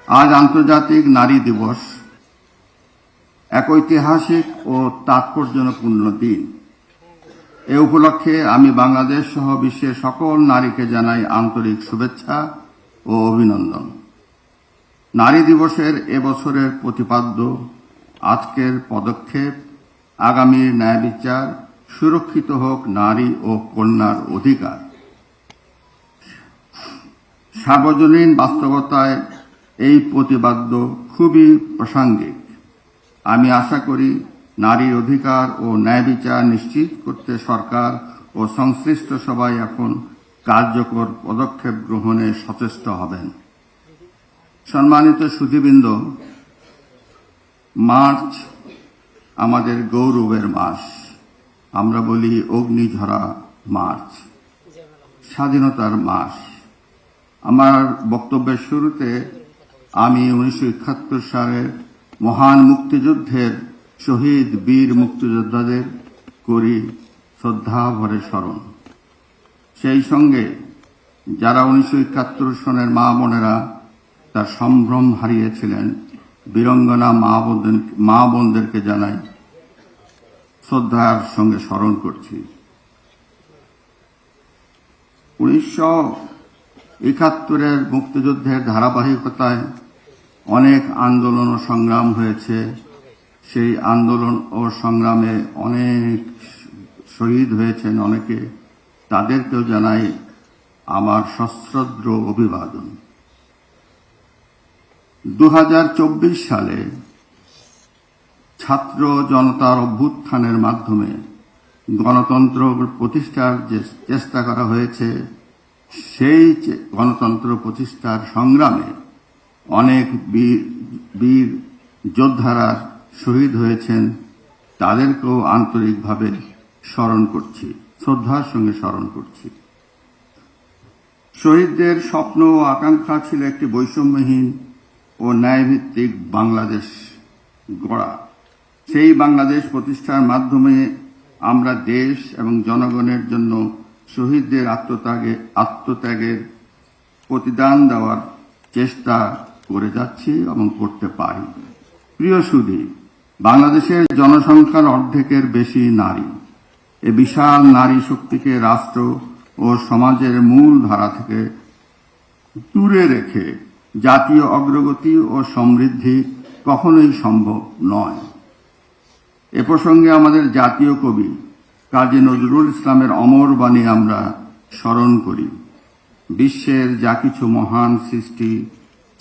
আজ আন্তর্জাতিক নারী দিবস, এক ঐতিহাসিক ও তাৎপর্যপূর্ণ দিন। এ উপলক্ষে আমি বাংলাদেশ সহ বিশ্বের সকল নারীকে জানাই আন্তরিক শুভেচ্ছা ও অভিনন্দন। নারী দিবসের এবছরের প্রতিপাদ্য আজকের পদক্ষেপ আগামীর ন্যায় বিচার, সুরক্ষিত হোক নারী ও কন্যার অধিকার। সার্বজনীন বাস্তবতায় এই প্রতিপাদ্য খুবই প্রাসঙ্গিক। আমি আশা করি নারীর অধিকার ও ন্যায় বিচার নিশ্চিত করতে সরকার ও সংশ্লিষ্ট সবাই এখন কার্যকর পদক্ষেপ গ্রহণে সচেষ্ট হবেন। সম্মানিত সুধীবৃন্দ, মার্চ আমাদের গৌরবের মাস। আমরা বলি অগ্নিঝরা মার্চ, স্বাধীনতার মাস। আমার বক্তব্যের শুরুতে আমি 1971 সালের মহান মুক্তিযুদ্ধের শহীদ বীর মুক্তিযোদ্ধাদের করি শ্রদ্ধাভরে স্মরণ। সেই সঙ্গে যারা 1971 সনের মা বোনেরা তার সম্ভ্রম হারিয়েছিলেন, বীরঙ্গনা মা বোনদেরকে জানাই শ্রদ্ধার সঙ্গে স্মরণ করছি। 1971 মুক্তিযুদ্ধের ধারাবাহিকতায় অনেক আন্দোলন ও সংগ্রাম হয়েছে। সেই আন্দোলন ও সংগ্রামে অনেক শহীদ হয়েছেন অনেকে, তাদেরকেও জানাই আমার সশ্রদ্ধ অভিবাদন। 2024 সালে ছাত্র জনতার অভ্যুত্থানের মাধ্যমে গণতন্ত্র প্রতিষ্ঠার যে চেষ্টা করা হয়েছে, সেই গণতন্ত্র প্রতিষ্ঠার সংগ্রামে অনেক বীর যোদ্ধারা শহীদ হয়েছেন, তাদেরকেও আন্তরিকভাবে স্মরণ করছি, শ্রদ্ধার সঙ্গে স্মরণ করছি। শহীদদের স্বপ্ন ও আকাঙ্ক্ষা ছিল একটি বৈষম্যহীন ও ন্যায়ভিত্তিক বাংলাদেশ গড়া। সেই বাংলাদেশ প্রতিষ্ঠার মাধ্যমে আমরা দেশ এবং জনগণের জন্য শহীদদের আত্মত্যাগের প্রতিদান দেওয়ার চেষ্টা করে যাচ্ছি এবং করতে পারি। প্রিয় সুধী, বাংলাদেশের জনসংখ্যার অর্ধেকের বেশি নারী। এ বিশাল নারী শক্তিকে রাষ্ট্র ও সমাজের মূল ধারা থেকে দূরে রেখে জাতীয় অগ্রগতি ও সমৃদ্ধি কখনোই সম্ভব নয়। এ প্রসঙ্গে আমাদের জাতীয় কবি কাজী নজরুল ইসলামের অমর বাণী আমরা স্মরণ করি। বিশ্বের যা কিছু মহান সৃষ্টি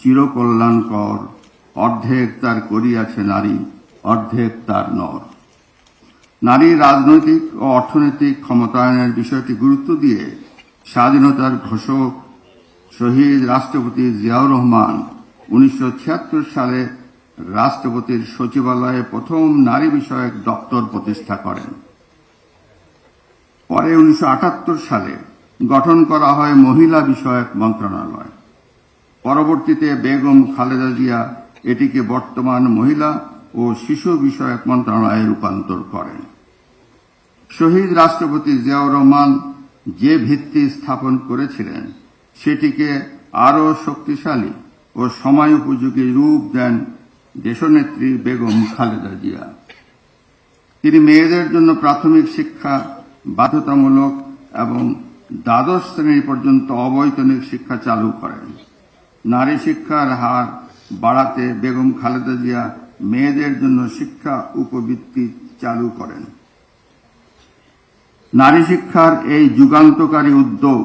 চিরকল্যাণকর, অর্ধেক তার করিয়াছে নারী, অর্ধেক তার নর। নারীর রাজনৈতিক ও অর্থনৈতিক ক্ষমতায়নের বিষয়টি গুরুত্ব দিয়ে স্বাধীনতার ঘোষক শহীদ রাষ্ট্রপতি জিয়াউর রহমান 1976 সালে রাষ্ট্রপতির সচিবালয়ে প্রথম নারী বিষয়ক দপ্তর প্রতিষ্ঠা করেন। পরে 1978 সালে গঠন করা হয় মহিলা বিষয়ক মন্ত্রণালয়। পরবর্তীতে বেগম খালেদা জিয়া এটিকে বর্তমান মহিলা ও শিশু বিষয়ক মন্ত্রণালয়ে রূপান্তর করেন। শহীদ রাষ্ট্রপতি জিয়াউর রহমান যে ভিত্তি স্থাপন করেছিলেন, সেটিকে আরও শক্তিশালী ও সময়োপযোগী রূপ দেন দেশনেত্রী বেগম খালেদা জিয়া। তিনি মেয়েদের জন্য প্রাথমিক শিক্ষা বাধ্যতামূলক এবং দ্বাদশ শ্রেণী পর্যন্ত অবৈতনিক শিক্ষা চালু করেন। নারী শিক্ষার হার বাড়াতে বেগম খালেদা জিয়া মেয়েদের জন্য শিক্ষা উপবৃত্তি চালু করেন। নারী শিক্ষার এই যুগান্তকারী উদ্যোগ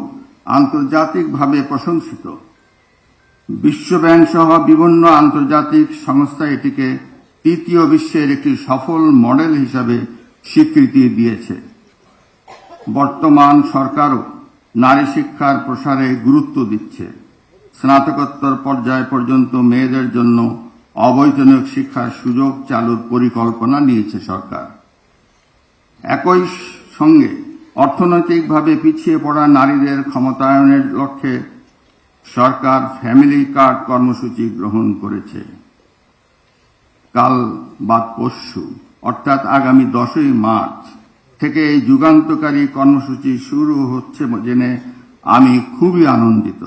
আন্তর্জাতিকভাবে প্রশংসিত। বিশ্বব্যাংক সহ বিভিন্ন আন্তর্জাতিক সংস্থা এটিকে তৃতীয় বিশ্বের একটি সফল মডেল হিসাবে স্বীকৃতি দিয়েছে। বর্তমান সরকারও নারী শিক্ষার প্রসারে গুরুত্ব দিচ্ছে। স্নাতকোত্তর পর্যায় পর্যন্ত মেয়েদের জন্য অবৈতনিক শিক্ষার সুযোগ চালুর পরিকল্পনা নিয়েছে সরকার। একই সঙ্গে অর্থনৈতিকভাবে পিছিয়ে পড়া নারীদের ক্ষমতায়নের লক্ষ্যে সরকার ফ্যামিলি কার্ড কর্মসূচি গ্রহণ করেছে। কাল বাদ পরশু অর্থাৎ আগামী 10ই মার্চ থেকে এই যুগান্তকারী কর্মসূচি শুরু হচ্ছে জেনে আমি খুবই আনন্দিত।